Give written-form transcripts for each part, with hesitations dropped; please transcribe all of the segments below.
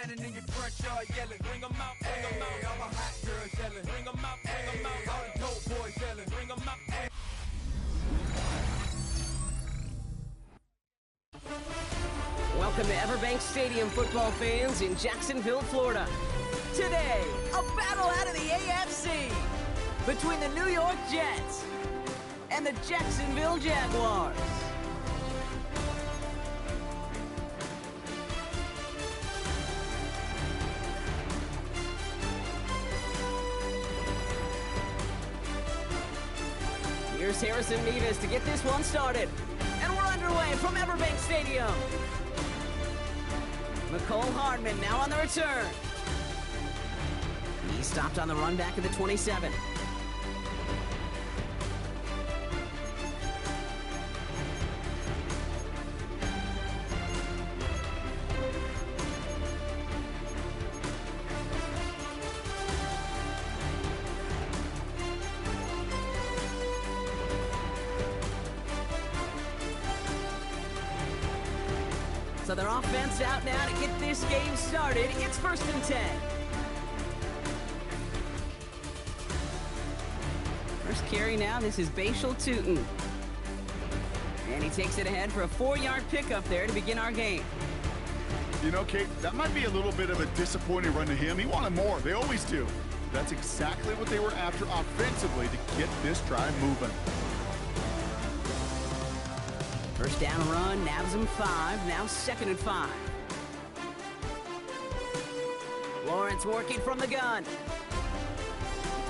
standing in your front yard yelling, bring 'em out, bring 'em out. All my hot girls yelling, bring 'em out, bring 'em out. All the dope boys yelling, bring 'em out. Welcome to Everbank Stadium, football fans in Jacksonville, Florida. Today, a battle out of the AFC between the New York Jets and the Jacksonville Jaguars. Here's Harrison Nyj to get this one started. And we're underway from Everbank Stadium. McCole Hardman now on the return. He stopped on the run back at the 27. So their offense out now to get this game started. It's 1st and 10. First carry now, this is Bashal Tootin. And he takes it ahead for a 4-yard pickup there to begin our game. You know, Kate, that might be a little bit of a disappointing run to him. He wanted more. They always do. That's exactly what they were after offensively to get this drive moving. First down run, nabs him 5, now 2nd and 5. Lawrence working from the gun.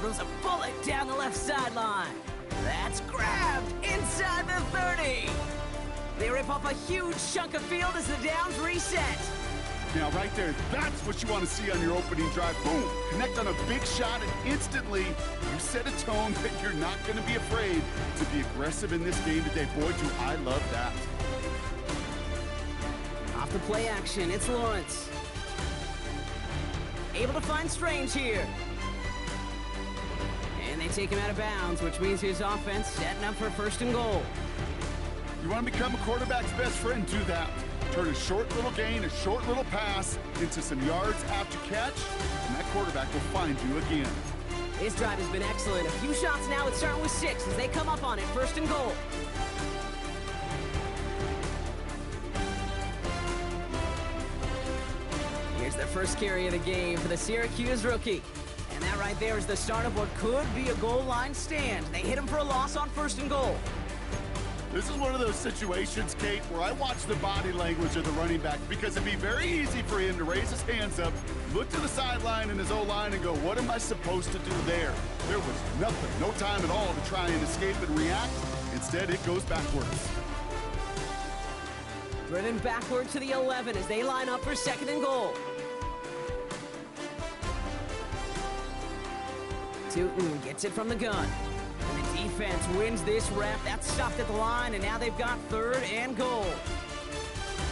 Throws a bullet down the left sideline. That's grabbed inside the 30. They rip off a huge chunk of field as the downs reset. Now, right there, that's what you want to see on your opening drive. Boom! Connect on a big shot, and instantly, you set a tone that you're not going to be afraid to be aggressive in this game today. Boy, do I love that. Off the play action, it's Lawrence. Able to find Strange here. And they take him out of bounds, which means his offense setting up for 1st and goal. You want to become a quarterback's best friend, do that. Turn a short little gain, a short little pass into some yards after catch, and that quarterback will find you again. His drive has been excellent. A few shots now, it's starting with 6 as they come up on it, 1st and goal. Here's the first carry of the game for the Syracuse rookie. And that right there is the start of what could be a goal line stand. They hit him for a loss on 1st and goal. This is one of those situations, Kate, where I watch the body language of the running back because it'd be very easy for him to raise his hands up, look to the sideline and his O-line and go, what am I supposed to do there? There was nothing, no time at all to try and escape and react. Instead, it goes backwards. Driven backward to the 11 as they line up for 2nd and goal. Tootin gets it from the gun. And the defense wins this rep. That's stopped at the line, and now they've got 3rd and goal.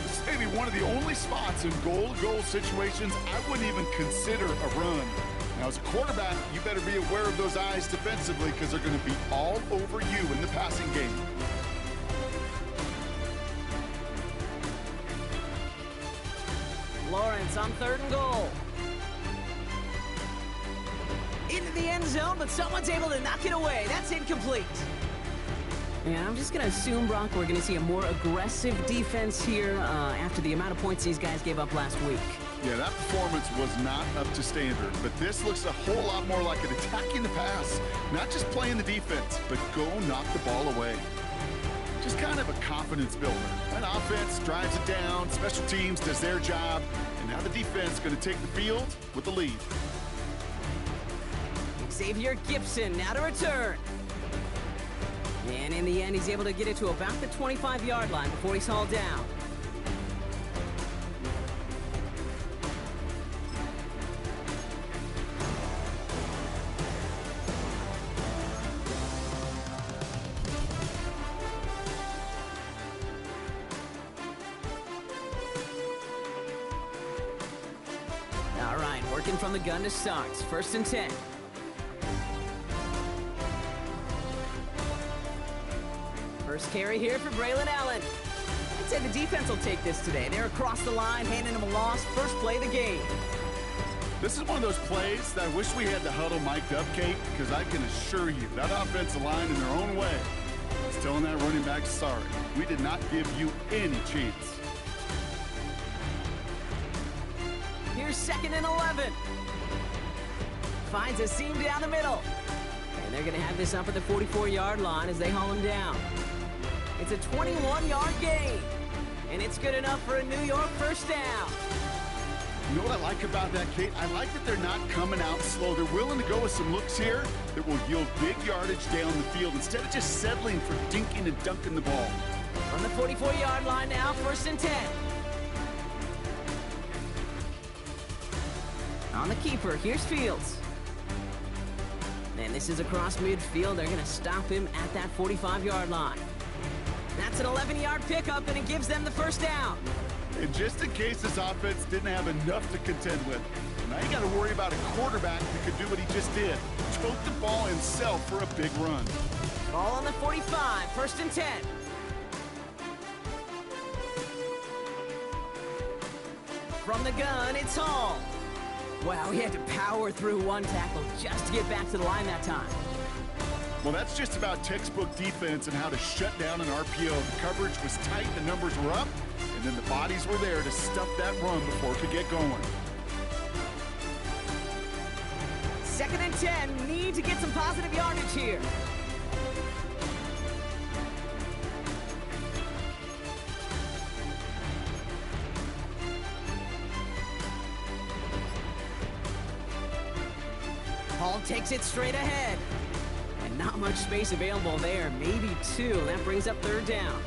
This may be one of the only spots in goal-to-goal situations I wouldn't even consider a run. Now, as a quarterback, you better be aware of those eyes defensively because they're going to be all over you in the passing game. Lawrence on 3rd and goal. Into the end zone, but someone's able to knock it away. That's incomplete. And I'm just going to assume, Brock, we're going to see a more aggressive defense here after the amount of points these guys gave up last week. Yeah, that performance was not up to standard, but this looks a whole lot more like an attacking the pass. Not just playing the defense, but go knock the ball away. Just kind of a confidence builder. That offense drives it down, special teams does their job, and now the defense is going to take the field with the lead. Xavier Gibson now to return. And in the end, he's able to get it to about the 25-yard line before he's hauled down. All right, working from the gun to start. 1st and 10. First carry here for Braylon Allen. I'd say the defense will take this today. They're across the line, handing them a loss. First play of the game. This is one of those plays that I wish we had the huddle mic'd up, Kate, because I can assure you that offensive line in their own way is telling that running back, sorry, we did not give you any chance. Here's 2nd and 11. Finds a seam down the middle. And they're going to have this up at the 44-yard line as they haul him down. It's a 21-yard gain. And it's good enough for a New York first down. You know what I like about that, Kate? I like that they're not coming out slow. They're willing to go with some looks here that will yield big yardage down the field instead of just settling for dinking and dunking the ball. On the 44-yard line now, 1st and 10. On the keeper, here's Fields. And this is across midfield. They're going to stop him at that 45-yard line. That's an 11-yard pickup, and it gives them the first down. And just in case this offense didn't have enough to contend with, now you got to worry about a quarterback that could do what he just did. Tote the ball himself for a big run. Ball on the 45, 1st and 10. From the gun, it's Hall. Wow, he had to power through one tackle just to get back to the line that time. Well, that's just about textbook defense and how to shut down an RPO. The coverage was tight, the numbers were up, and then the bodies were there to stuff that run before it could get going. 2nd and 10, need to get some positive yardage here. Hall takes it straight ahead. And not much space available there, maybe 2. That brings up 3rd down.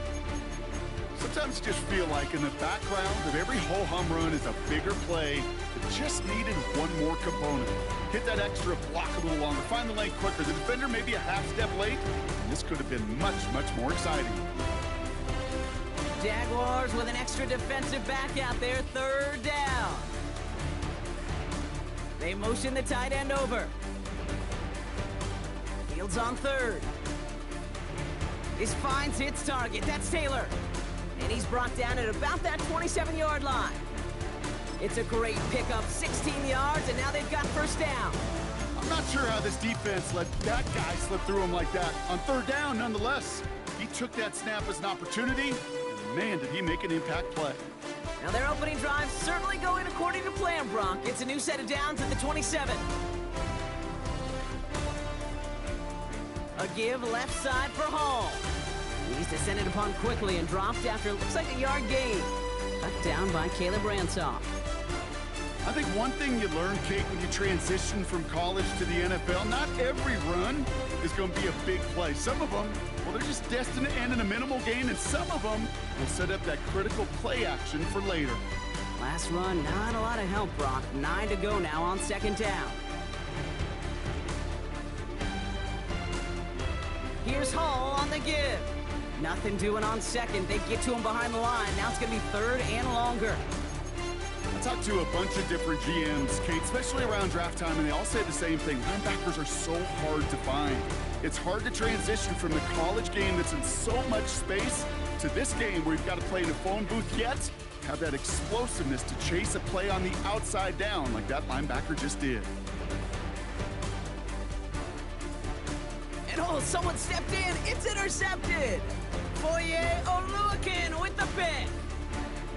Sometimes you just feel like in the background of every ho-hum run is a bigger play that just needed one more component. Hit that extra block a little longer, find the lane quicker. The defender may be a half step late, and this could have been much, much more exciting. Jaguars with an extra defensive back out there, 3rd down. They motion the tight end over. Fields on 3rd. This finds its target. That's Taylor. And he's brought down at about that 27-yard line. It's a great pickup, 16 yards, and now they've got first down. I'm not sure how this defense let that guy slip through him like that. On 3rd down, nonetheless, he took that snap as an opportunity, and man, did he make an impact play. Now their opening drive certainly going according to plan, Brock. It's a new set of downs at the 27. A give left side for Hall. He's descended upon quickly and dropped after it looks like a yard gain. Cut down by Caleb Ransaw. I think one thing you learn, Kate, when you transition from college to the NFL, not every run is going to be a big play. Some of them, well, they're just destined to end in a minimal gain, and some of them will set up that critical play action for later. Last run, not a lot of help, Brock. 9 to go now on 2nd down. Here's Hall on the give. Nothing doing on 2nd. They get to him behind the line. Now it's going to be 3rd and longer. I talked to a bunch of different GMs, Kate, especially around draft time, and they all say the same thing. Linebackers are so hard to find. It's hard to transition from the college game that's in so much space to this game where you've got to play in a phone booth, yet have that explosiveness to chase a play on the outside down like that linebacker just did. And oh, someone stepped in. It's intercepted. Foye Oluwakin with the pick.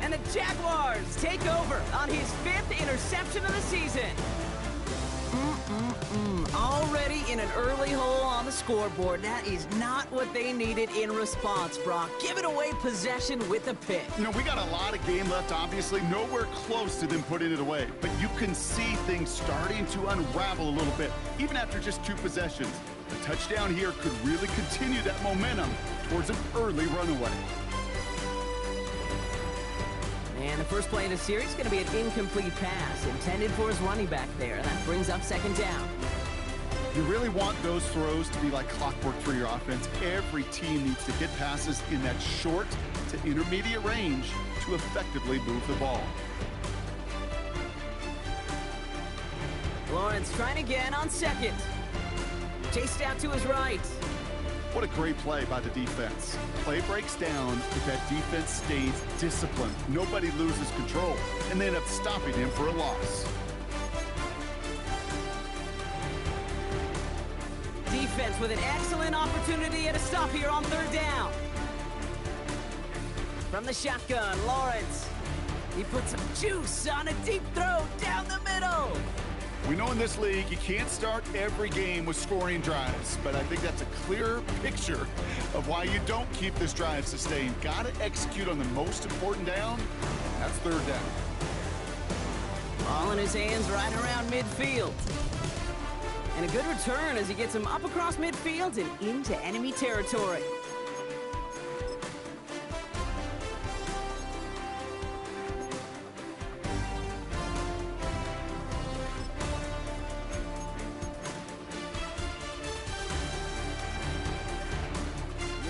And the Jaguars take over on his 5th interception of the season. Already in an early hole on the scoreboard. That is not what they needed in response, Brock. Giving away possession with a pick. You know, we got a lot of game left, obviously. Nowhere close to them putting it away. But you can see things starting to unravel a little bit, even after just 2 possessions. A touchdown here could really continue that momentum towards an early runaway. And the first play of the series is going to be an incomplete pass intended for his running back there. That brings up 2nd down. You really want those throws to be like clockwork for your offense. Every team needs to hit passes in that short to intermediate range to effectively move the ball. Lawrence trying again on 2nd. Chased out to his right. What a great play by the defense. Play breaks down, but that defense stays disciplined. Nobody loses control, and they end up stopping him for a loss. Defense with an excellent opportunity at a stop here on third down. From the shotgun, Lawrence. He puts some juice on a deep throw down the middle. We know in this league you can't start every game with scoring drives, but I think that's a clear picture of why you don't keep this drive sustained. Got to execute on the most important down. That's third down. Ball in his hands right around midfield. And a good return as he gets him up across midfield and into enemy territory.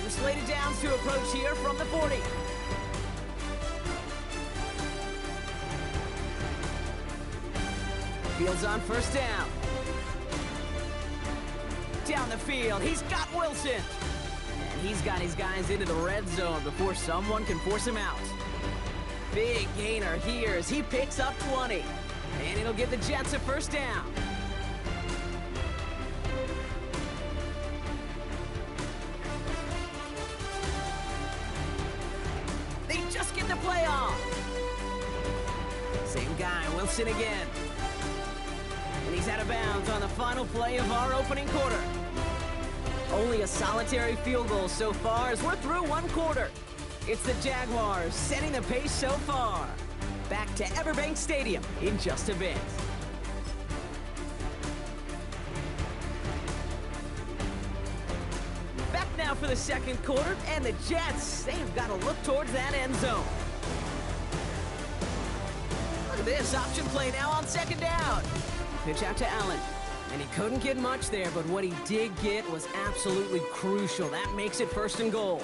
Slated downs to approach here from the 40. Fields on first down. Down the field, he's got Wilson. And he's got his guys into the red zone before someone can force him out. Big gainer here as he picks up 20. And it'll give the Jets a first down. Play on. Same guy, Wilson again. And he's out of bounds on the final play of our opening quarter. Only a solitary field goal so far as we're through one quarter. It's the Jaguars setting the pace so far. Back to Everbank Stadium in just a bit. Back now for the second quarter, and the Jets, they've got to look towards that end zone. Look at this option play now on second down. Pitch out to Allen. And he couldn't get much there, but what he did get was absolutely crucial. That makes it first and goal.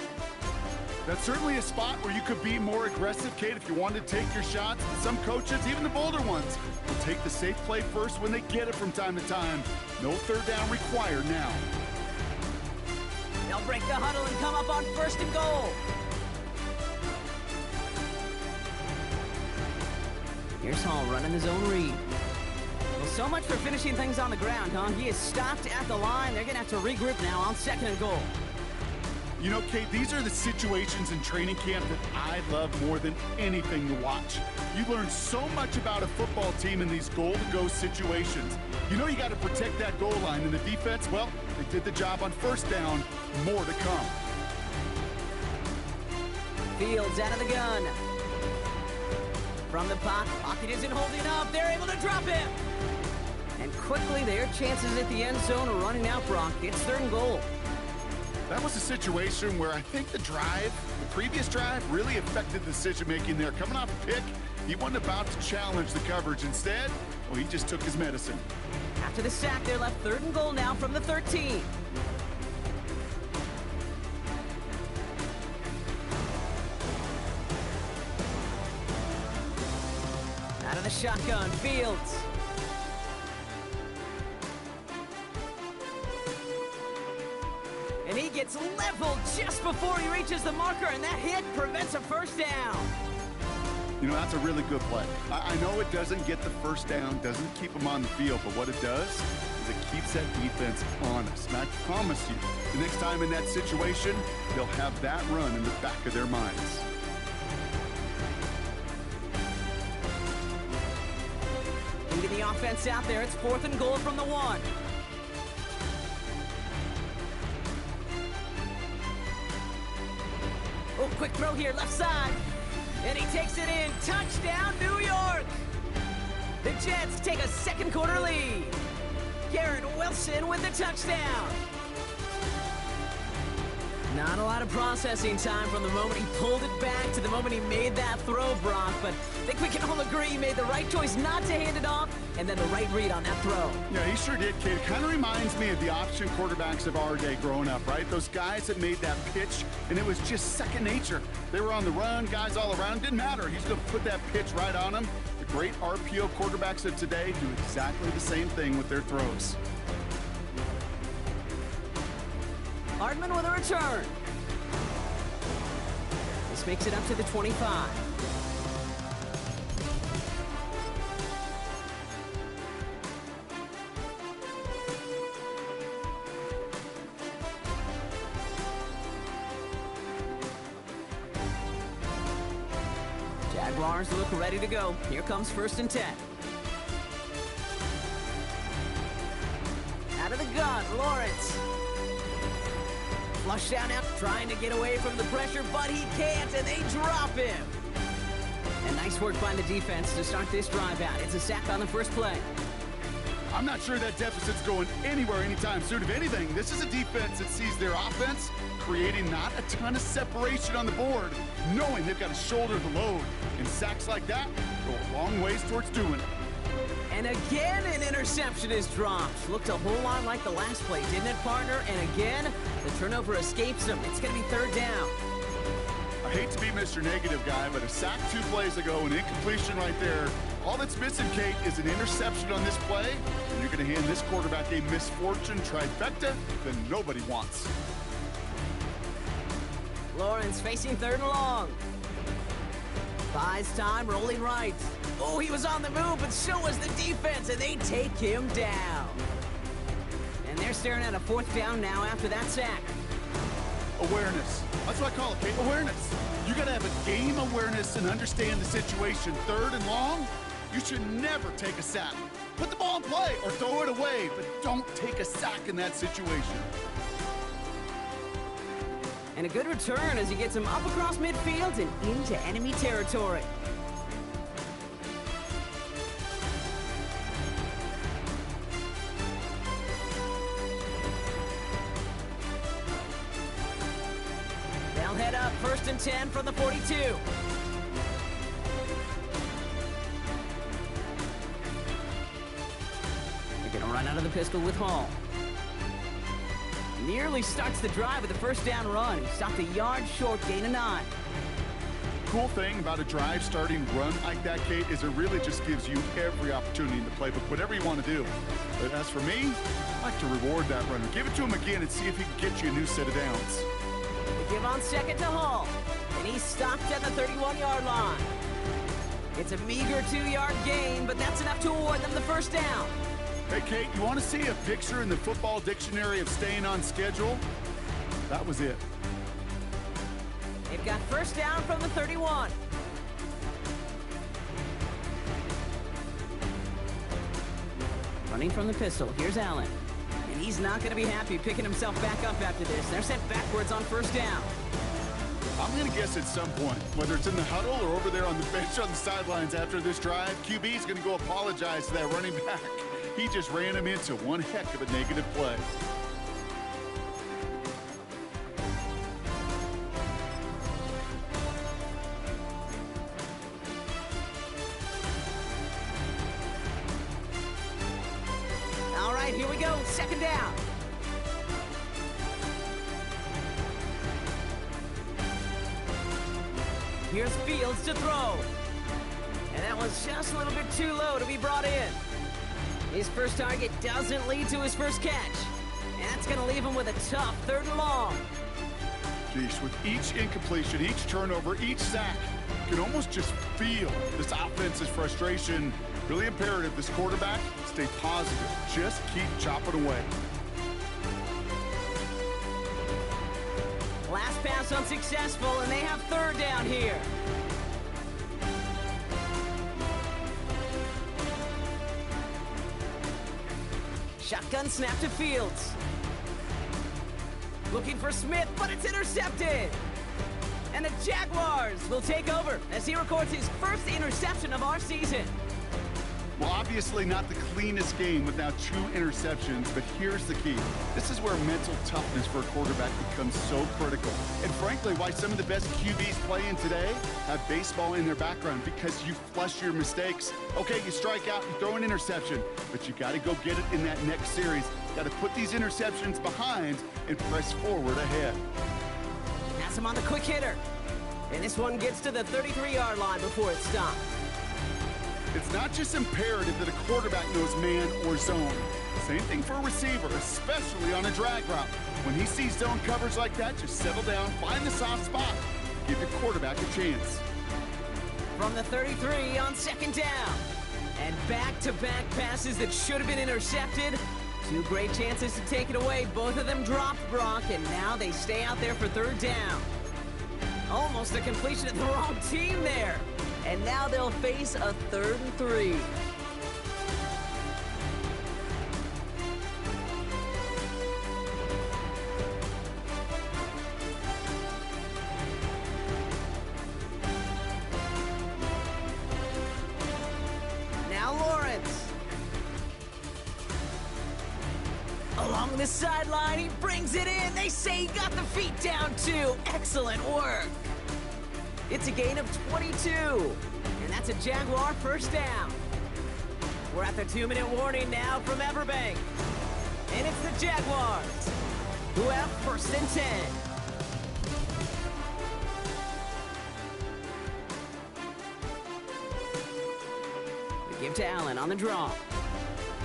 That's certainly a spot where you could be more aggressive, Kate, if you wanted to take your shots. Some coaches, even the bolder ones, will take the safe play first when they get it from time to time. No third down required now. They'll break the huddle and come up on first and goal. Here's Hall running his own read. Well, so much for finishing things on the ground, huh? He is stopped at the line. They're going to have to regroup now on second and goal. You know, Kate, these are the situations in training camp that I love more than anything to watch. You learn so much about a football team in these goal-to-go situations. You know you got to protect that goal line, and the defense, well, they did the job on first down. More to come. Fields out of the gun. From the pocket isn't holding up. They're able to drop him. And quickly, their chances at the end zone are running out, Brock. It's third and goal. That was a situation where I think the previous drive, really affected the decision-making there. Coming off a pick, he wasn't about to challenge the coverage. Instead, well, he just took his medicine. After the sack, they're left third and goal now from the 13. Out of the shotgun, Fields. And he gets leveled just before he reaches the marker, and that hit prevents a first down. You know, that's a really good play. I know it doesn't get the first down, doesn't keep them on the field, but what it does is it keeps that defense honest. And I promise you, the next time in that situation, they'll have that run in the back of their minds. Leading the offense out there, it's fourth and goal from the 1. Oh, quick throw here, left side. And he takes it in. Touchdown, New York! The Jets take a second quarter lead. Garrett Wilson with the touchdown. Not a lot of processing time from the moment he pulled it back to the moment he made that throw, Brock. But I think we can all agree he made the right choice not to hand it off, and then the right read on that throw. Yeah, he sure did, kid. It kind of reminds me of the option quarterbacks of our day growing up, right? Those guys that made that pitch, and it was just second nature. They were on the run, guys all around. Didn't matter. He's going to put that pitch right on them. The great RPO quarterbacks of today do exactly the same thing with their throws. Hardman with a return. This makes it up to the 25. Jaguars look ready to go. Here comes 1st and 10. Out of the gun, Lawrence. Flush down out, trying to get away from the pressure, but he can't, and they drop him. And nice work by the defense to start this drive out. It's a sack on the first play. I'm not sure that deficit's going anywhere anytime soon. If anything, this is a defense that sees their offense creating not a ton of separation on the board, knowing they've got to shoulder the load. And sacks like that go a long ways towards doing it. And again, an interception is dropped. Looked a whole lot like the last play, didn't it, partner? And again, the turnover escapes him. It's going to be 3rd down. I hate to be Mr. Negative guy, but a sack 2 plays ago, an incompletion right there. All that's missing, Kate, is an interception on this play, and you're going to hand this quarterback a misfortune trifecta that nobody wants. Lawrence facing 3rd and long. Buys time, rolling right. Oh, he was on the move, but so was the defense, and they take him down. And they're staring at a 4th down now after that sack. Awareness. That's what I call it, Kate. Awareness. You got to have a game awareness and understand the situation. 3rd and long, you should never take a sack. Put the ball in play or throw it away, but don't take a sack in that situation. And a good return as he gets him up across midfield and into enemy territory. They'll head up 1st and 10 from the 42. They're going to run out of the pistol with Hall. Nearly starts the drive with a 1st down run. He stopped a yard short, gain of 9. Cool thing about a drive starting run like that, Kate, is it really just gives you every opportunity in the playbook, whatever you want to do. But as for me, I like to reward that runner. Give it to him again and see if he can get you a new set of downs. They give on 2nd to Hall, and he's stopped at the 31-yard line. It's a meager 2-yard gain, but that's enough to award them the 1st down. Hey, Kate, you want to see a picture in the football dictionary of staying on schedule? That was it. They've got 1st down from the 31. Running from the pistol, here's Allen. And he's not going to be happy picking himself back up after this. They're sent backwards on 1st down. I'm going to guess at some point, whether it's in the huddle or over there on the bench on the sidelines after this drive, QB is going to go apologize to that running back. He just ran him into one heck of a negative play. All right, here we go. 2nd down. Here's Fields to throw. And that was just a little bit too low to be brought in. His first target doesn't lead to his first catch. And that's going to leave him with a tough 3rd and long. Geez, with each incompletion, each turnover, each sack, you can almost just feel this offense's frustration. Really imperative this quarterback stay positive. Just keep chopping away. Last pass unsuccessful, and they have 3rd down here. Shotgun snap to Fields. Looking for Smith, but it's intercepted. And the Jaguars will take over as he records his 1st interception of our season. Well, obviously not the cleanest game with now 2 interceptions, but here's the key. This is where mental toughness for a quarterback becomes so critical. And frankly, why some of the best QBs playing today have baseball in their background, because you flush your mistakes. Okay, you strike out, you throw an interception, but you got to go get it in that next series. Got to put these interceptions behind and press forward ahead. Pass him on the quick hitter. And this one gets to the 33-yard line before it's stopped. It's not just imperative that a quarterback knows man or zone. Same thing for a receiver, especially on a drag route. When he sees zone coverage like that, just settle down, find the soft spot, give your quarterback a chance. From the 33 on second down. And back-to-back passes that should have been intercepted. Two great chances to take it away. Both of them dropped, Brock, and now they stay out there for third down. Almost a completion of the wrong team there. And now they'll face a 3rd and 3. Now Lawrence. Along the sideline, he brings it in. They say he got the feet down too. Excellent work. It's a gain of 22, and that's a Jaguar first down. We're at the 2-minute warning now from Everbank. And it's the Jaguars who have 1st and 10. We give to Allen on the draw.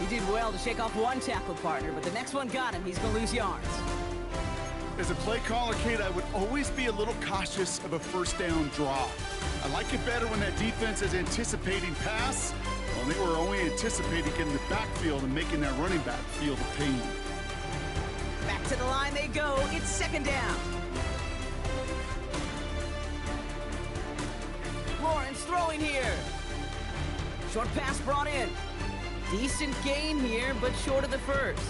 He did well to shake off one tackle partner, but the next one got him. He's going to lose yards. As a play caller, Kate, I would always be a little cautious of a first down draw. I like it better when that defense is anticipating pass. Well, they were only anticipating getting the backfield and making that running back feel the pain. Back to the line they go. It's 2nd down. Lawrence throwing here. Short pass brought in. Decent gain here, but short of the first.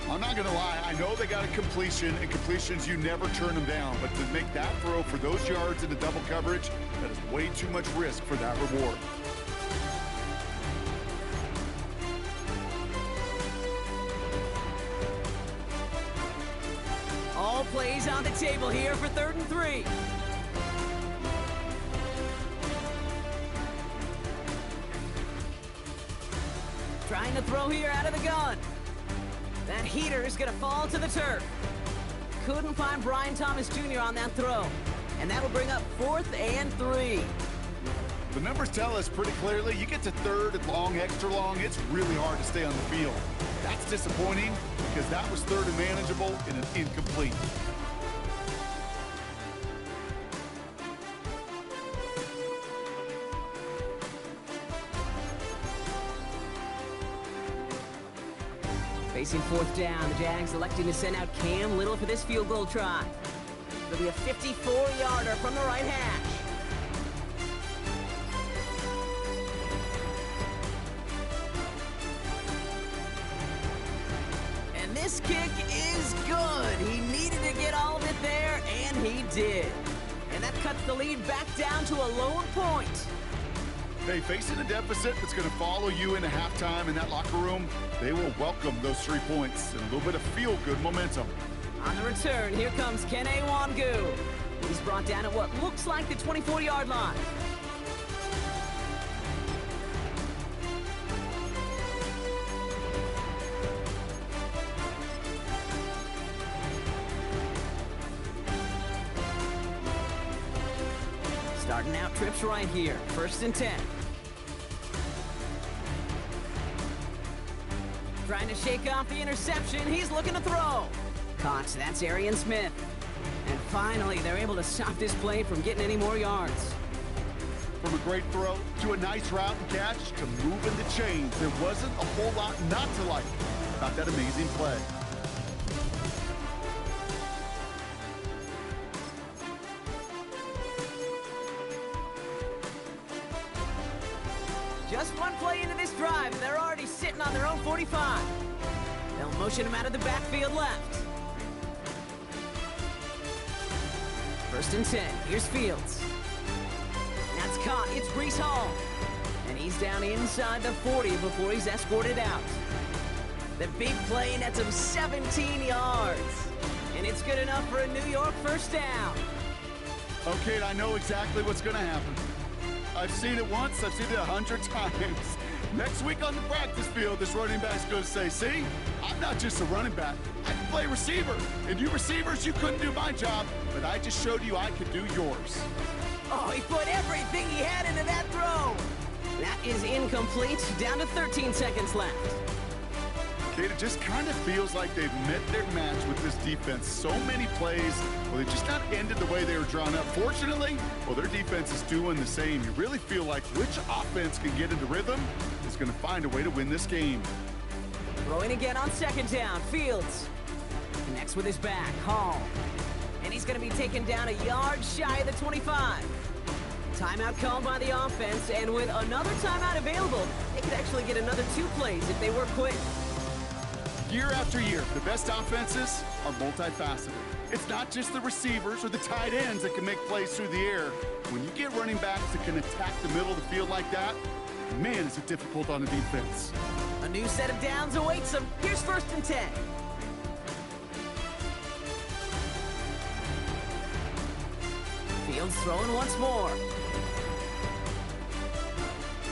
I'm not going to lie, I know they got a completion, and completions, you never turn them down. But to make that throw for those yards into double coverage, that is way too much risk for that reward. All plays on the table here for 3rd and 3. Trying to throw here out of the gun. That heater is going to fall to the turf. Couldn't find Brian Thomas Jr. on that throw. And that'll bring up 4th and 3. The numbers tell us pretty clearly, you get to 3rd and long, extra long, it's really hard to stay on the field. That's disappointing because that was 3rd and manageable in an incomplete. Facing 4th down, the Jags electing to send out Cam Little for this field goal try. It'll be a 54-yarder from the right hash. And this kick is good. He needed to get all of it there, and he did. And that cuts the lead back down to a lower point. Hey, facing a deficit that's going to follow you into halftime in that locker room, they will welcome those 3 points and a little bit of feel-good momentum. On the return, here comes Kene Wangu. He's brought down at what looks like the 24-yard line. Starting out trips right here, 1st and 10. Trying to shake off the interception. He's looking to throw. Caught. That's Arian Smith. And finally, they're able to stop this play from getting any more yards. From a great throw to a nice route and catch to moving the chains, there wasn't a whole lot not to like about that amazing play. Just one play into this drive, and they're already sitting on their own 45. They'll motion him out of the backfield left. 1st and 10. Here's Fields. That's caught. It's Breece Hall. And he's down inside the 40 before he's escorted out. The big play nets him 17 yards. And it's good enough for a New York first down. Okay, I know exactly what's going to happen. I've seen it once, I've seen it 100 times. Next week on the practice field, this running back's going to say, see, I'm not just a running back. I can play receiver. And you receivers, you couldn't do my job, but I just showed you I could do yours. Oh, he put everything he had into that throw. That is incomplete. Down to 13 seconds left. Kate, it just kind of feels like they've met their match with this defense. So many plays, well, they just not ended the way they were drawn up. Fortunately, well, their defense is doing the same. You really feel like which offense can get into rhythm is going to find a way to win this game. Throwing again on second down. Fields connects with his back. Hall. And he's going to be taken down a yard shy of the 25. Timeout called by the offense, and with another timeout available, they could actually get another 2 plays if they work quick. Year after year, the best offenses are multifaceted. It's not just the receivers or the tight ends that can make plays through the air. When you get running backs that can attack the middle of the field like that, man, is it difficult on the defense. A new set of downs awaits them. Here's 1st and 10. Fields throwing once more.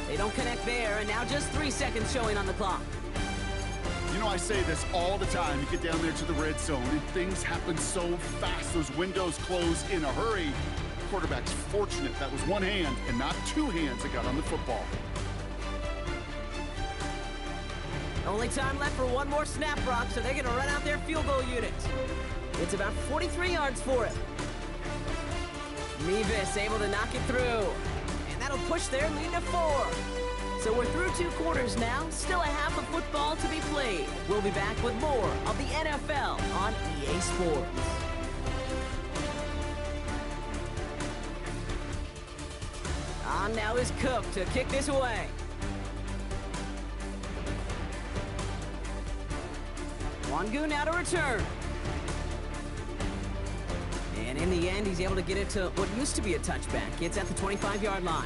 They don't connect there, and now just 3 seconds showing on the clock. You know, I say this all the time. You get down there to the red zone, and things happen so fast. Those windows close in a hurry. The quarterback's fortunate that was one hand and not 2 hands that got on the football. Only time left for one more snap, Brock, so they're going to run out their field goal unit. It's about 43 yards for him. Nyj able to knock it through. And that'll push their lead to 4. So we're through 2 quarters now. Still a half of football to be played. We'll be back with more of the NFL on EA Sports. On now is Cook to kick this away. Wangu now to return. And in the end, he's able to get it to what used to be a touchback. It's at the 25-yard line.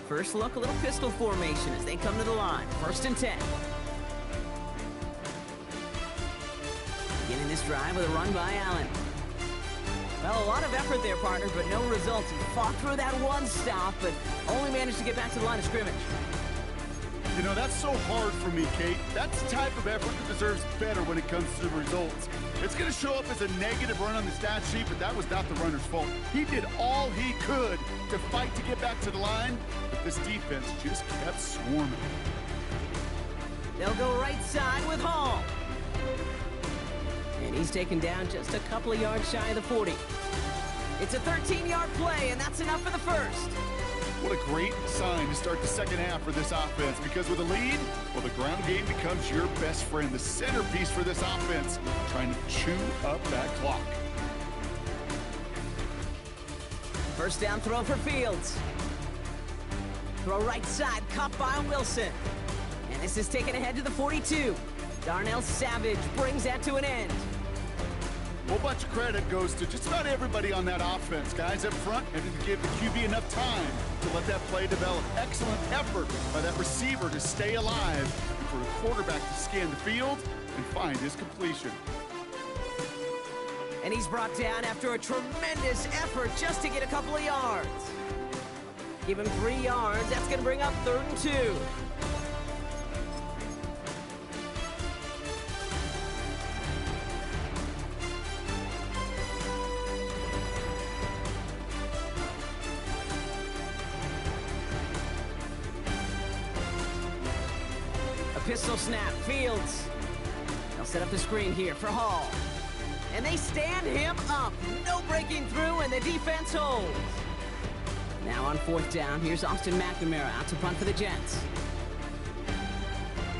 First look, a little pistol formation as they come to the line. 1st and 10. Beginning this drive with a run by Allen. Well, a lot of effort there, partner, but no results. He fought through that one stop, but only managed to get back to the line of scrimmage. You know, that's so hard for me, Kate. That's the type of effort that deserves better when it comes to the results. It's going to show up as a negative run on the stat sheet, but that was not the runner's fault. He did all he could to fight to get back to the line, but this defense just kept swarming. They'll go right side with Hall. And he's taken down just a couple of yards shy of the 40. It's a 13-yard play, and that's enough for the first. What a great sign to start the second half for this offense, because with a lead, well, the ground game becomes your best friend, the centerpiece for this offense, trying to chew up that clock. First down throw for Fields. Throw right side, caught by Wilson. And this is taken ahead to the 42. Darnell Savage brings that to an end. A whole bunch of credit goes to just about everybody on that offense. Guys up front having to give the QB enough time to let that play develop. Excellent effort by that receiver to stay alive and for the quarterback to scan the field and find his completion. And he's brought down after a tremendous effort just to get a couple of yards. Give him 3 yards. That's going to bring up 3rd and 2. Pistol snap, Fields. They'll set up the screen here for Hall. And they stand him up. No breaking through, and the defense holds. Now on 4th down, here's Austin McNamara out to punt for the Jets.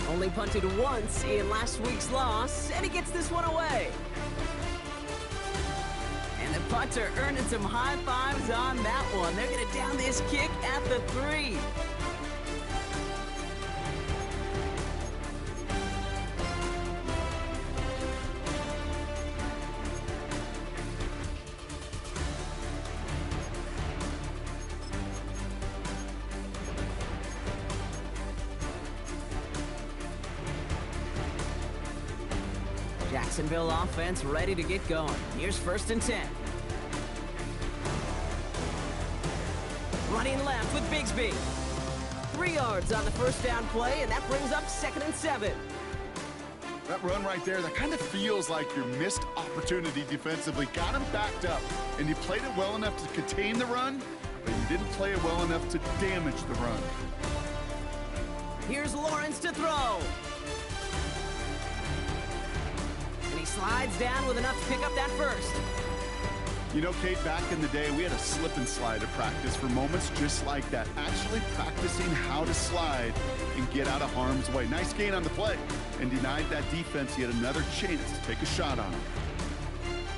Only punted once in last week's loss, and he gets this one away. And the punter earning some high fives on that one. They're going to down this kick at the 3. Jacksonville offense ready to get going. Here's 1st and 10. Running left with Bigsby. 3 yards on the first down play, and that brings up 2nd and 7. That run right there, that kind of feels like your missed opportunity defensively. Got him backed up, and you played it well enough to contain the run, but you didn't play it well enough to damage the run. Here's Lawrence to throw. And he slides down with enough to pick up that first. You know, Kate, back in the day, we had a slip and slide to practice for moments just like that. Actually practicing how to slide and get out of harm's way. Nice gain on the play, and denied that defense yet another chance to take a shot on him.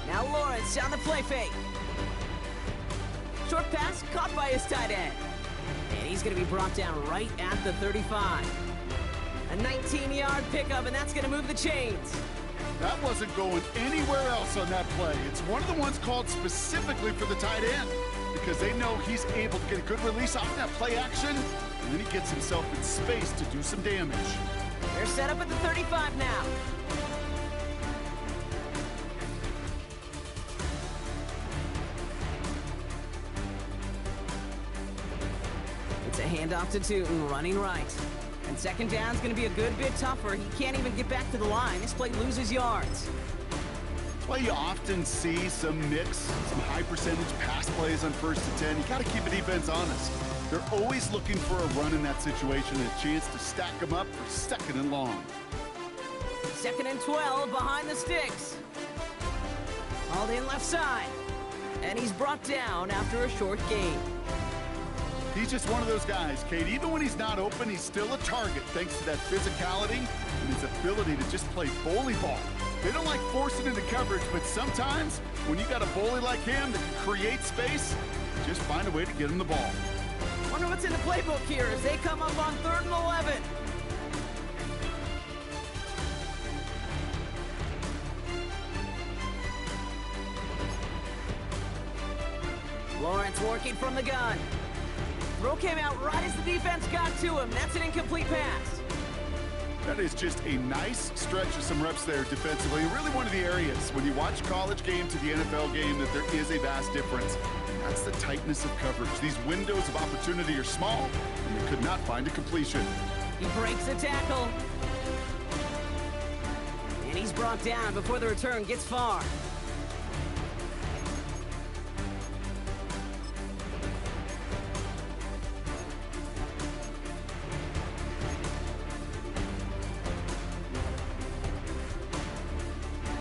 Now Lawrence on the play fake. Short pass caught by his tight end. And he's going to be brought down right at the 35. A 19-yard pickup, and that's going to move the chains. That wasn't going anywhere else on that play. It's one of the ones called specifically for the tight end because they know he's able to get a good release off that play action, and then he gets himself in space to do some damage. They're set up at the 35 now. It's a handoff to Tootin, running right. And 2nd down's going to be a good bit tougher. He can't even get back to the line. This play loses yards. That's why you often see some mix, some high percentage pass plays on 1st and 10. You got to keep the defense honest. They're always looking for a run in that situation and a chance to stack them up for 2nd and long. 2nd and 12 behind the sticks. Hauled in left side. And he's brought down after a short gain. He's just one of those guys, Kate. Even when he's not open, he's still a target thanks to that physicality and his ability to just play bully ball. They don't like forcing into coverage, but sometimes when you got a bully like him that can create space, just find a way to get him the ball. Wonder what's in the playbook here as they come up on 3rd and 11. Lawrence working from the gun. Throw came out right as the defense got to him. That's an incomplete pass. That is just a nice stretch of some reps there defensively. Really one of the areas when you watch college game to the NFL game that there is a vast difference. And that's the tightness of coverage. These windows of opportunity are small, and they could not find a completion. He breaks the tackle. And he's brought down before the return gets far.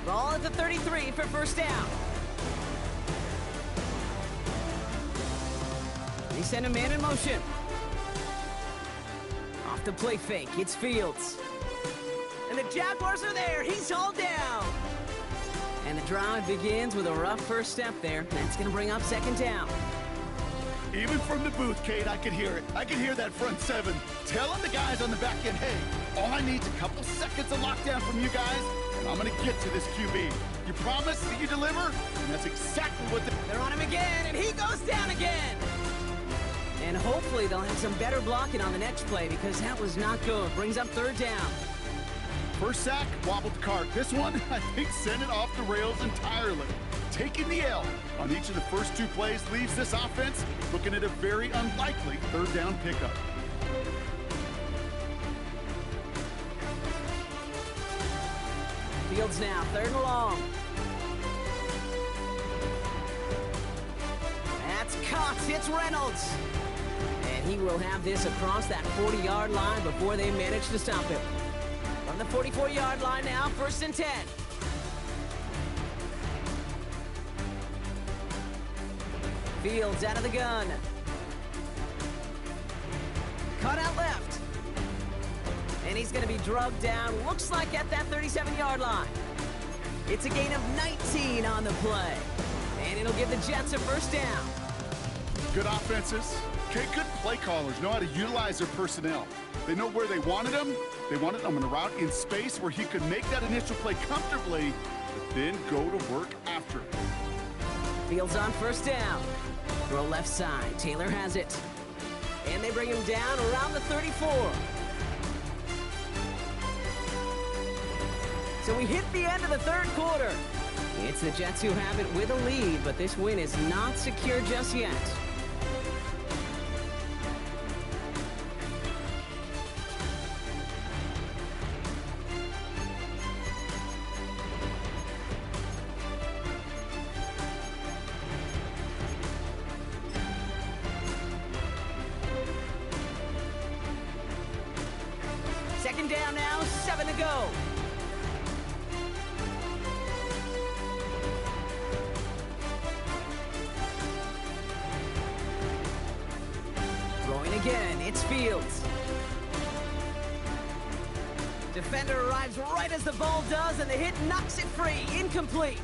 Ball at the 33 for 1st down. They send a man in motion. Off the play fake, it's Fields. And the Jaguars are there, he's hauled down. And the drive begins with a rough first step there. That's gonna bring up 2nd down. Even from the booth, Kate, I could hear it. I could hear that front 7 telling the guys on the back end, hey, all I need is a couple seconds of lockdown from you guys, and I'm going to get to this QB. You promise that you deliver? And that's exactly what they're on him again, and he goes down again. And hopefully they'll have some better blocking on the next play because that was not good. Brings up 3rd down. First sack, wobbled the cart. This one, I think, sent it off the rails entirely. Taking the L on each of the first 2 plays leaves this offense looking at a very unlikely 3rd down pickup. Fields now, 3rd and long. That's caught, it's Reynolds. And he will have this across that 40-yard line before they manage to stop him. From the 44-yard line now, 1st and 10. Fields out of the gun. Cut out left. And he's going to be drugged down, looks like at that 37-yard line. It's a gain of 19 on the play. And it'll give the Jets a 1st down. Good offenses. Okay, good play callers know how to utilize their personnel. They know where they wanted him. They wanted him on a route in space where he could make that initial play comfortably, but then go to work after it. Fields on 1st down. Throw left side. Taylor has it. And they bring him down around the 34. So we hit the end of the 3rd quarter. It's the Jets who have it with a lead, but this win is not secure just yet. Second down now, 7 to go. Throwing again, it's Fields. Defender arrives right as the ball does, and the hit knocks it free. Incomplete.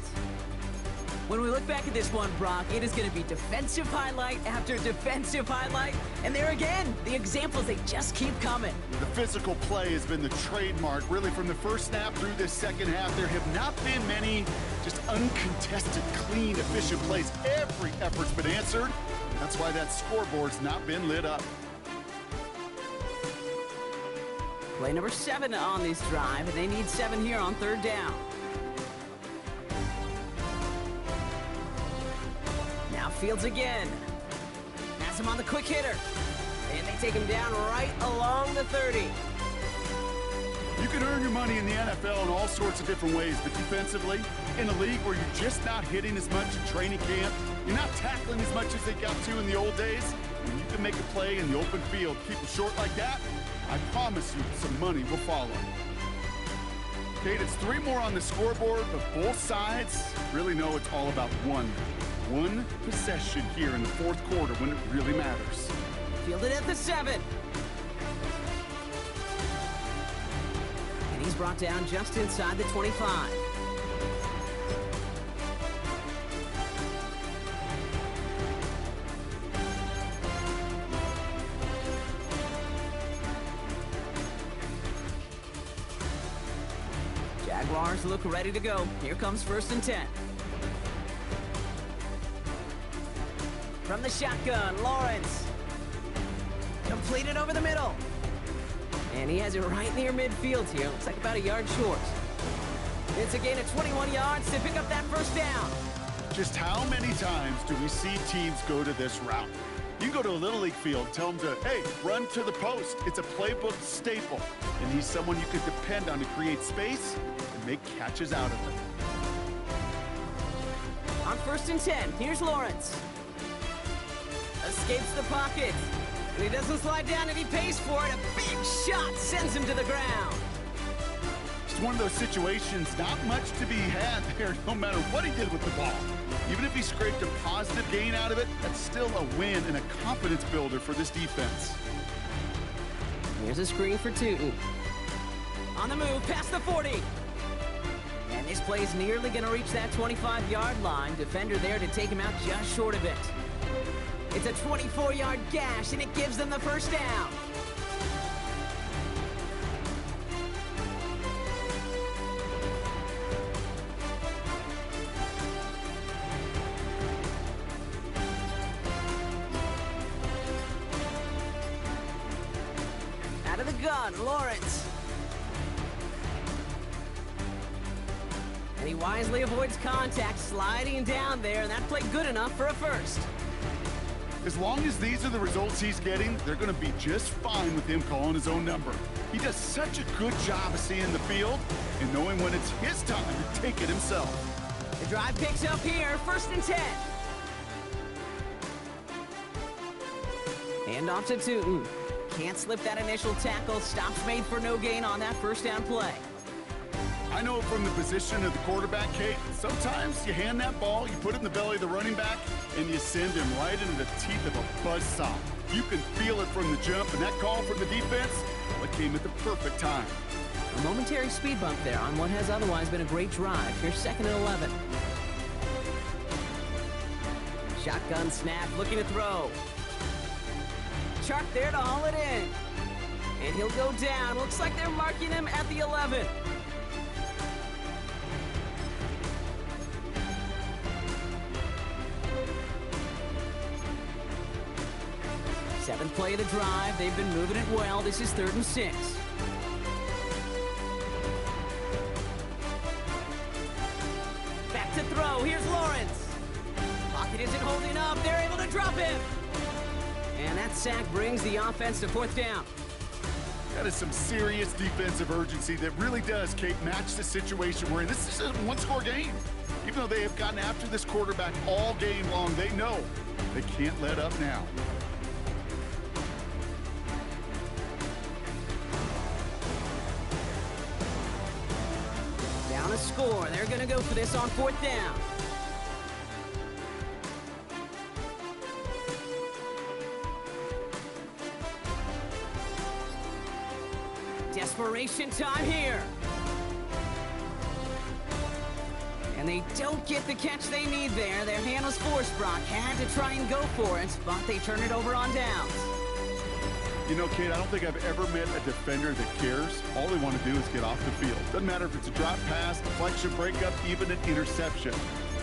When we look back at this one, Brock, it is going to be defensive highlight after defensive highlight. And there again, the examples, they just keep coming. The physical play has been the trademark, really, from the first snap through this second half. There have not been many just uncontested, clean, efficient plays. Every effort's been answered. That's why that scoreboard's not been lit up. Play number 7 on this drive, and they need 7 here on third down. Now Fields again. Has him on the quick hitter. And they take him down right along the 30. You can earn your money in the NFL in all sorts of different ways, but defensively, in a league where you're just not hitting as much in training camp, you're not tackling as much as they got to in the old days, when you can make a play in the open field, keep them short like that, I promise you some money will follow. Kate, it's 3 more on the scoreboard, but both sides really know it's all about one possession here in the fourth quarter when it really matters. Fielded at the 7. And he's brought down just inside the 25. Jaguars look ready to go. Here comes 1st and 10. From the shotgun, Lawrence. Completed over the middle. And he has it right near midfield here. Looks like about a yard short. It's a gain of 21 yards to pick up that first down. Just how many times do we see teams go to this route? You go to a Little League field, tell them to, hey, run to the post. It's a playbook staple. And he's someone you could depend on to create space and make catches out of it. On 1st and 10, here's Lawrence. Escapes the pocket. And he doesn't slide down, and he pays for it. A big shot sends him to the ground. It's one of those situations, not much to be had there, no matter what he did with the ball. Even if he scraped a positive gain out of it, that's still a win and a confidence builder for this defense. Here's a screen for Tootin. On the move, past the 40. And this play is nearly going to reach that 25-yard line. Defender there to take him out just short of it. It's a 24-yard gash, and it gives them the first down. Out of the gun, Lawrence. And he wisely avoids contact, sliding down there, and that played good enough for a first. As long as these are the results he's getting, they're going to be just fine with him calling his own number. He does such a good job of seeing the field and knowing when it's his time to take it himself. The drive picks up here, 1st and 10. Hand off to Tootin. Can't slip that initial tackle. Stops made for no gain on that first down play. I know from the position of the quarterback, Kate, sometimes you hand that ball, you put it in the belly of the running back, and you send him right into the teeth of a buzzsaw. You can feel it from the jump, and that call from the defense, well, it came at the perfect time. A momentary speed bump there on what has otherwise been a great drive. Here's 2nd and 11. Shotgun snap, looking to throw. Chark there to haul it in. And he'll go down. Looks like they're marking him at the 11. Seventh play of the drive. They've been moving it well. This is 3rd and 6. Back to throw. Here's Lawrence. Pocket isn't holding up. They're able to drop him. And that sack brings the offense to 4th down. That is some serious defensive urgency that really does, Kate, match the situation we're in. This is a one-score game. Even though they have gotten after this quarterback all game long, they know they can't let up now. score. They're going to go for this on 4th down. Desperation time here. And they don't get the catch they need there. Their hand was forced, Brock. Had to try and go for it, but they turn it over on downs. You know, Kate, I don't think I've ever met a defender that cares. All they want to do is get off the field. Doesn't matter if it's a drop pass, deflection, breakup, even an interception.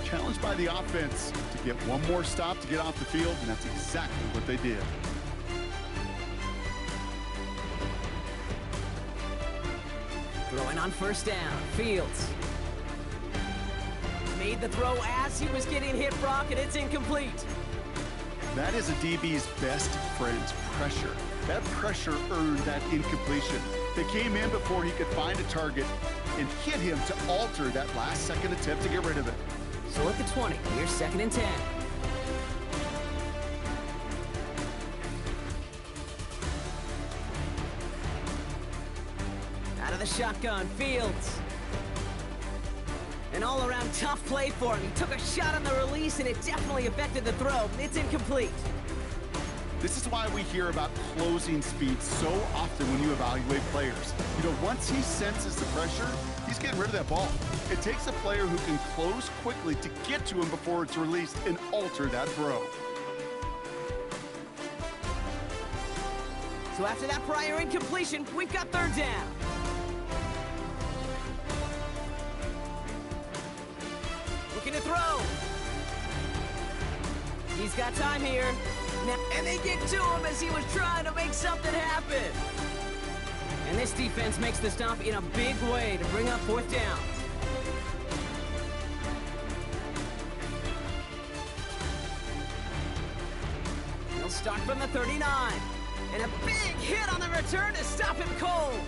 Challenged by the offense to get one more stop to get off the field, and that's exactly what they did. Throwing on 1st down, Fields. Made the throw as he was getting hit, Brock, and it's incomplete. That is a DB's best friend's pressure. That pressure earned that incompletion. They came in before he could find a target and hit him to alter that last-second attempt to get rid of it. So at the 20, here's 2nd and 10. Out of the shotgun, Fields. An all-around tough play for him. He took a shot on the release, and it definitely affected the throw. It's incomplete. This is why we hear about closing speed so often when you evaluate players. You know, once he senses the pressure, he's getting rid of that ball. It takes a player who can close quickly to get to him before it's released and alter that throw. So after that prior incompletion, we've got 3rd down. Looking to throw. He's got time here. Now, and they get to him as he was trying to make something happen. And this defense makes the stop in a big way to bring up 4th down. He'll start from the 39. And a big hit on the return to stop him cold.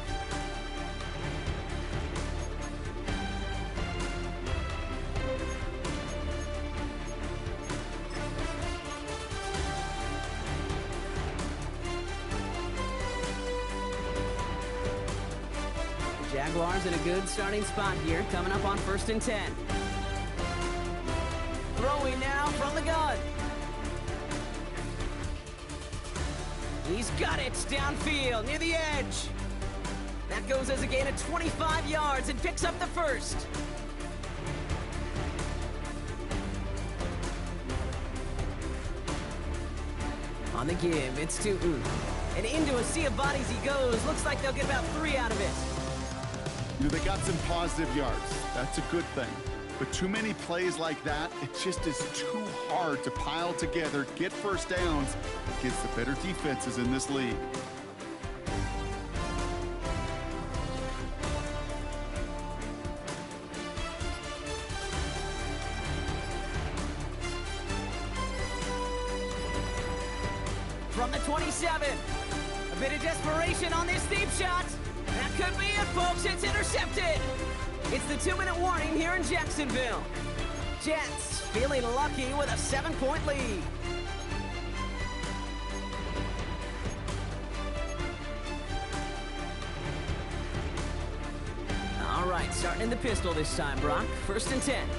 Jaguars in a good starting spot here, coming up on 1st and 10. Throwing now from the gun. He's got it downfield near the edge. That goes as a gain of 25 yards and picks up the 1st. On the give, it's to and into a sea of bodies he goes. Looks like they'll get about 3 out of it. You know, they got some positive yards. That's a good thing. But too many plays like that, it just is too hard to pile together, get 1st downs against the better defenses in this league. From the 27, a bit of desperation on this deep shot. That could be it, folks. It's intercepted. It's the 2-minute warning here in Jacksonville. Jets feeling lucky with a 7-point lead. All right, starting in the pistol this time, Brock. 1st and 10.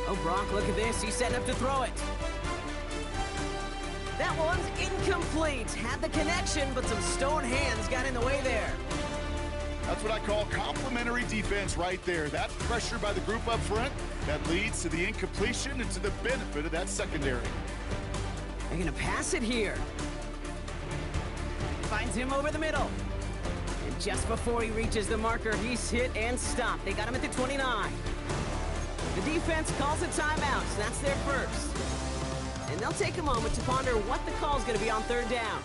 Oh, Brock, look at this. He's setting up to throw it. That one's incomplete. Had the connection, but some stone hands got in the way there. That's what I call complimentary defense right there. That pressure by the group up front, that leads to the incompletion and to the benefit of that secondary. They're going to pass it here. Finds him over the middle. And just before he reaches the marker, he's hit and stopped. They got him at the 29. The defense calls a timeout, so that's their 1st. And they'll take a moment to ponder what the call is going to be on 3rd down.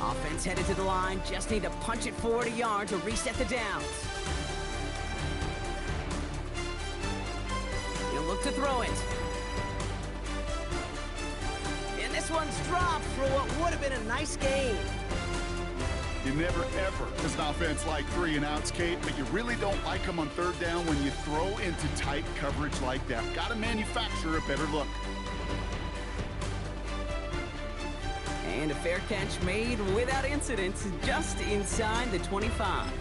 Offense headed to the line, just need to punch it forward a yard to reset the downs. He'll look to throw it. And this one's dropped for what would have been a nice gain. You never, ever does an offense like 3-and-outs, Kate, but you really don't like them on third down when you throw into tight coverage like that. Got to manufacture a better look. And a fair catch made without incident, just inside the 25.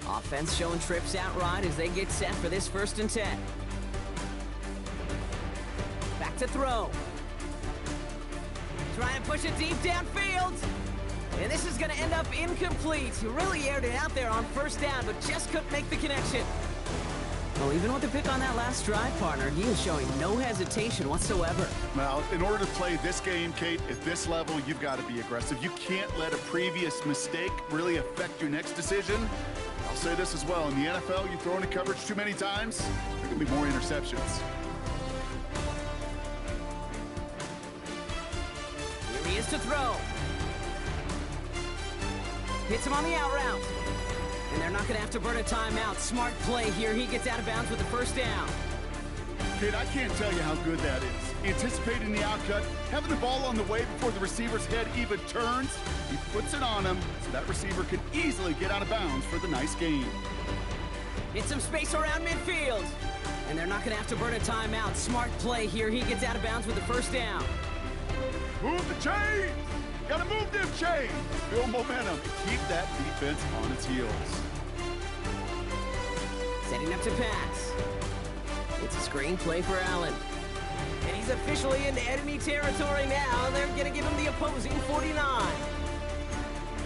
Offense showing trips out right as they get set for this 1st and 10. Back to throw. Try and push it deep downfield. And this is going to end up incomplete. He really aired it out there on 1st down, but just couldn't make the connection. Well, even with the pick on that last drive, partner, he is showing no hesitation whatsoever. Well, in order to play this game, Kate, at this level, you've got to be aggressive. You can't let a previous mistake really affect your next decision. I'll say this as well. In the NFL, you throw into coverage too many times, there are going to be more interceptions. Here he is to throw. Hits him on the out route. And they're not going to have to burn a timeout. Smart play here. He gets out of bounds with the 1st down. Kid, I can't tell you how good that is. Anticipating the outcut, having the ball on the way before the receiver's head even turns, he puts it on him so that receiver can easily get out of bounds for the nice gain. Get some space around midfield. And they're not going to have to burn a timeout. Smart play here. He gets out of bounds with the 1st down. Move the chains! Gotta move them chains! Build momentum and keep that defense on its heels. Setting up to pass. It's a screen play for Allen. And he's officially into enemy territory now. They're going to give him the opposing 49.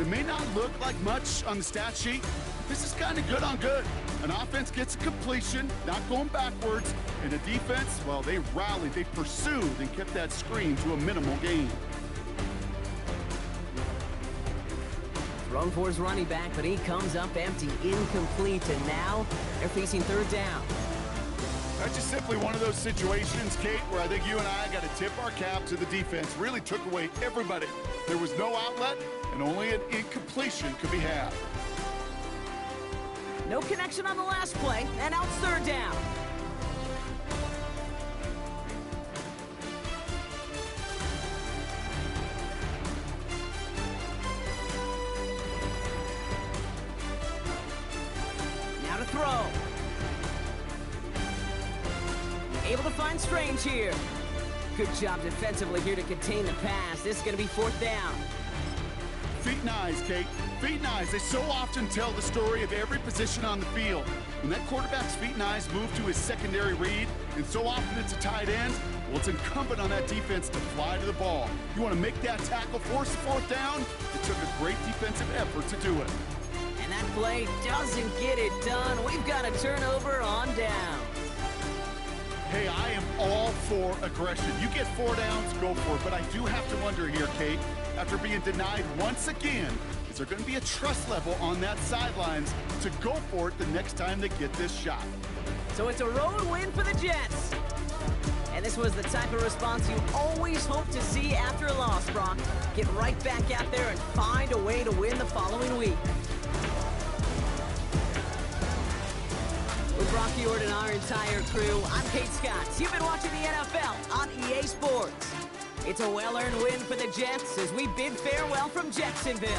It may not look like much on the stat sheet. This is kind of good on good. An offense gets a completion, not going backwards, and a defense, well, they rallied, they pursued, and kept that screen to a minimal gain. Thrown for his running back, but he comes up empty, incomplete, and now they're facing 3rd down. That's just simply one of those situations, Kate, where I think you and I got to tip our cap to the defense. Really took away everybody. There was no outlet, and only an incompletion could be had. No connection on the last play, and now it's 3rd down. Now to throw. Able to find Strange here. Good job defensively here to contain the pass. This is going to be 4th down. Feet and eyes, Kate. Feet and eyes. They so often tell the story of every position on the field. When that quarterback's feet and eyes move to his secondary read, and so often it's a tight end, well, it's incumbent on that defense to fly to the ball. You want to make that tackle, force the 4th down? It took a great defensive effort to do it. And that play doesn't get it done. We've got a turnover on down. Hey, I am all for aggression. You get 4 downs, go for it. But I do have to wonder here, Kate, after being denied once again, is there going to be a trust level on that sidelines to go for it the next time they get this shot? So it's a road win for the Jets. And this was the type of response you always hope to see after a loss, Brock. Get right back out there and find a way to win the following week. With Brock Ord and our entire crew, I'm Kate Scott. You've been watching the NFL on EA Sports. It's a well-earned win for the Jets as we bid farewell from Jacksonville.